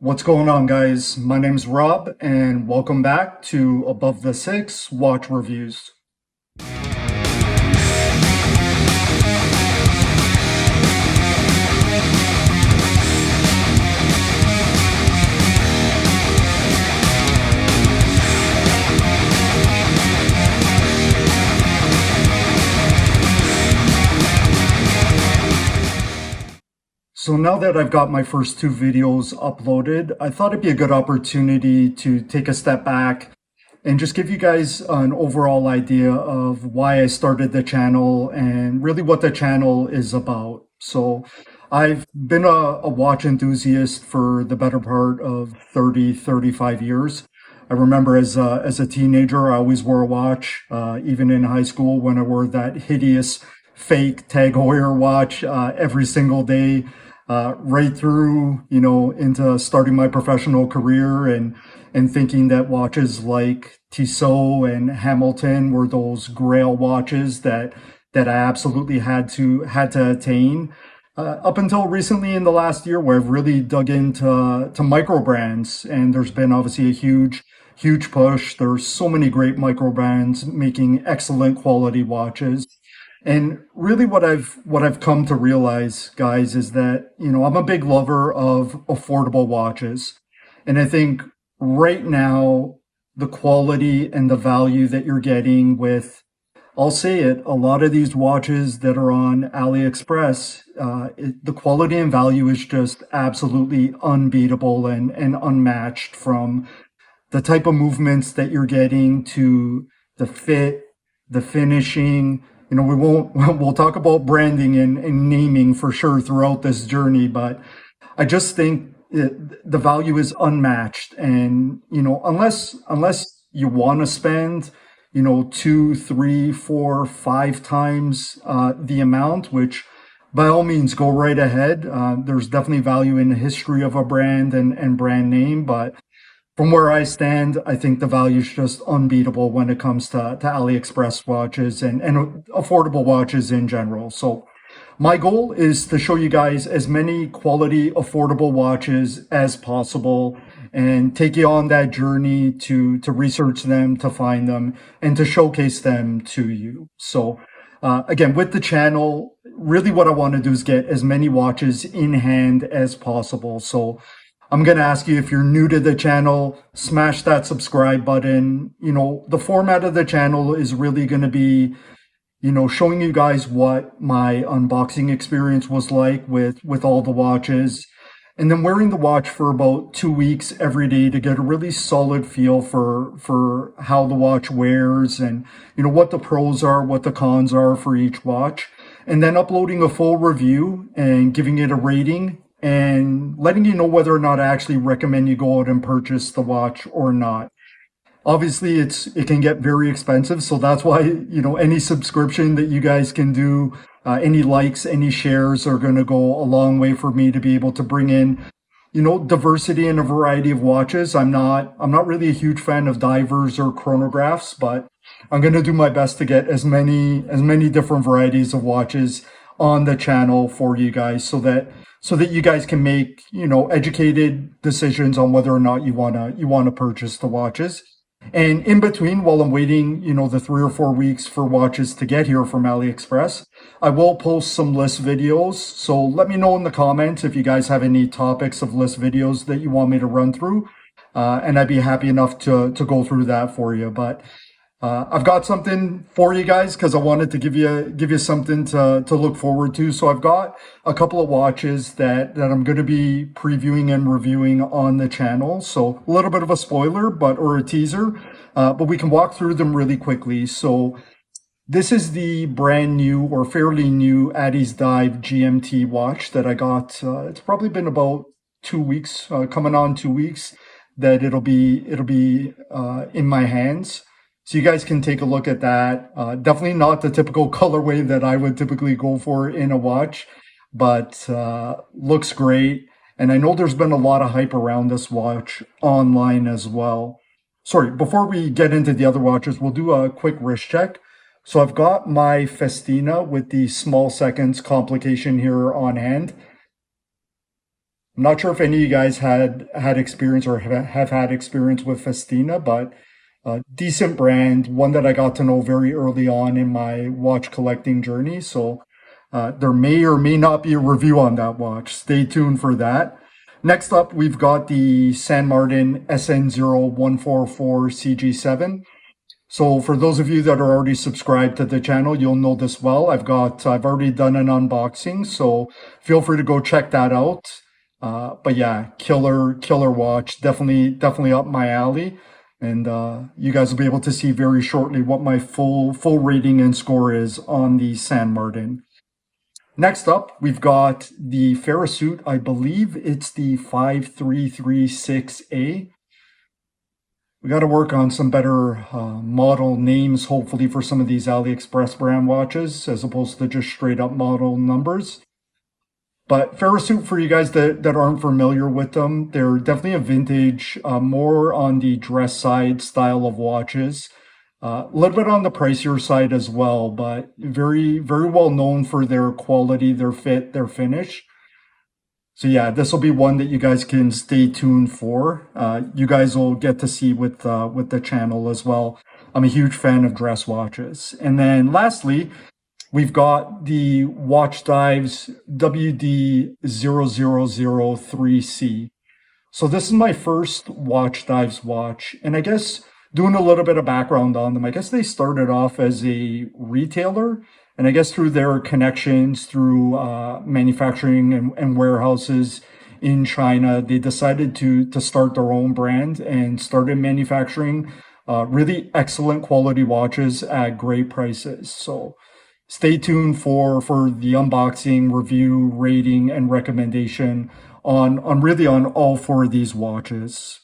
What's going on, guys? My name's Rob, and welcome back to Above the Six Watch Reviews. So now that I've got my first two videos uploaded, I thought it'd be a good opportunity to take a step back and just give you guys an overall idea of why I started the channel and really what the channel is about. So I've been a watch enthusiast for the better part of 35 years. I remember as a teenager, I always wore a watch, even in high school when I wore that hideous fake Tag Heuer watch every single day, right through, into starting my professional career and thinking that watches like Tissot and Hamilton were those grail watches that I absolutely had to attain. Up until recently in the last year where I've really dug into micro brands, and there's been obviously a huge push. There's so many great micro brands making excellent quality watches. And really what I've come to realize, guys, is that, I'm a big lover of affordable watches. And I think right now, the quality and the value that you're getting with, I'll say it, a lot of these watches that are on AliExpress, the quality and value is just absolutely unbeatable and unmatched, from the type of movements that you're getting to the fit, the finishing. We'll talk about branding and naming for sure throughout this journey, but I just think the value is unmatched. And, unless you want to spend, two, three, four, five times the amount, which by all means go right ahead. There's definitely value in the history of a brand and brand name, but from where I stand, I think the value is just unbeatable when it comes to AliExpress watches and affordable watches in general. So my goal is to show you guys as many quality, affordable watches as possible and take you on that journey to research them, to find them, and to showcase them to you. So again, with the channel, really what I want to do is get as many watches in hand as possible. So I'm going to ask you, if you're new to the channel, smash that subscribe button. The format of the channel is really going to be, showing you guys what my unboxing experience was like with all the watches, and then wearing the watch for about 2 weeks every day to get a really solid feel for how the watch wears and, what the pros are, what the cons are for each watch, and then uploading a full review and giving it a rating and letting you know whether or not I actually recommend you go out and purchase the watch or not. Obviously, it can get very expensive, so that's why, any subscription that you guys can do, any likes, any shares are going to go a long way for me to be able to bring in, diversity in a variety of watches. I'm not really a huge fan of divers or chronographs, but I'm going to do my best to get as many different varieties of watches on the channel for you guys, so that you guys can make, educated decisions on whether or not you want to purchase the watches. And in between, while I'm waiting, the 3 or 4 weeks for watches to get here from AliExpress, I will post some list videos. So let me know in the comments if you guys have any topics of list videos that you want me to run through. And I'd be happy enough to go through that for you. But I've got something for you guys because I wanted to give you something to look forward to. So I've got a couple of watches that I'm going to be previewing and reviewing on the channel. So a little bit of a spoiler, or a teaser, but we can walk through them really quickly. So this is the brand new or fairly new Addiesdive GMT watch that I got. It's probably been about 2 weeks, coming on 2 weeks, that it'll be in my hands. So you guys can take a look at that. Definitely not the typical colorway that I would typically go for in a watch, but looks great. And I know there's been a lot of hype around this watch online as well. Sorry, before we get into the other watches, we'll do a quick wrist check. So I've got my Festina with the small seconds complication here on hand. I'm not sure if any of you guys had experience or have had experience with Festina, but decent brand, one that I got to know very early on in my watch collecting journey. So there may or may not be a review on that watch. Stay tuned for that. Next up, we've got the San Martin SN0144CG7. So for those of you that are already subscribed to the channel, you'll know this well. I've already done an unboxing, so feel free to go check that out. But yeah, killer watch, definitely up my alley. And you guys will be able to see very shortly what my full rating and score is on the San Martin. Next up, we've got the Farasute. I believe it's the 5336A. We got to work on some better model names, hopefully, for some of these AliExpress brand watches, as opposed to just straight up model numbers. But Farasute, for you guys that aren't familiar with them, they're definitely a vintage, more on the dress side style of watches. A little bit on the pricier side as well, but very well known for their quality, their fit, their finish. So yeah, this will be one that you guys can stay tuned for. You guys will get to see with the channel as well. I'm a huge fan of dress watches. And then lastly, we've got the Watchdives WD0003C. So this is my first Watchdives watch, and I guess doing a little bit of background on them, I guess they started off as a retailer, and I guess through their connections through manufacturing and warehouses in China, they decided to start their own brand and started manufacturing really excellent quality watches at great prices. So stay tuned for the unboxing, review, rating, and recommendation on really on all four of these watches.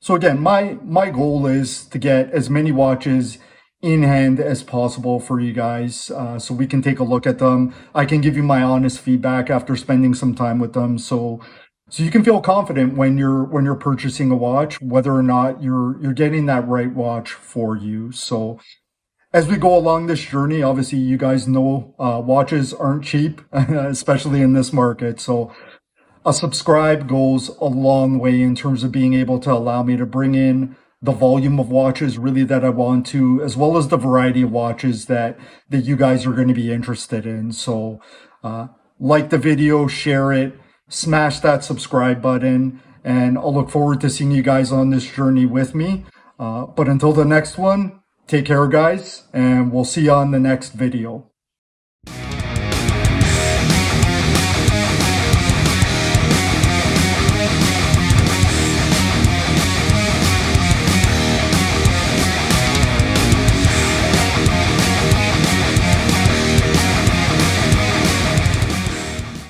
So again, my goal is to get as many watches in hand as possible for you guys, so we can take a look at them. I can give you my honest feedback after spending some time with them, so you can feel confident when you're purchasing a watch, whether or not you're getting that right watch for you. So as we go along this journey, obviously you guys know watches aren't cheap, especially in this market. So a subscribe goes a long way in terms of being able to allow me to bring in the volume of watches really that I want to, as well as the variety of watches that you guys are going to be interested in. So like the video, share it, smash that subscribe button, and I'll look forward to seeing you guys on this journey with me. But until the next one, take care, guys, and we'll see you on the next video.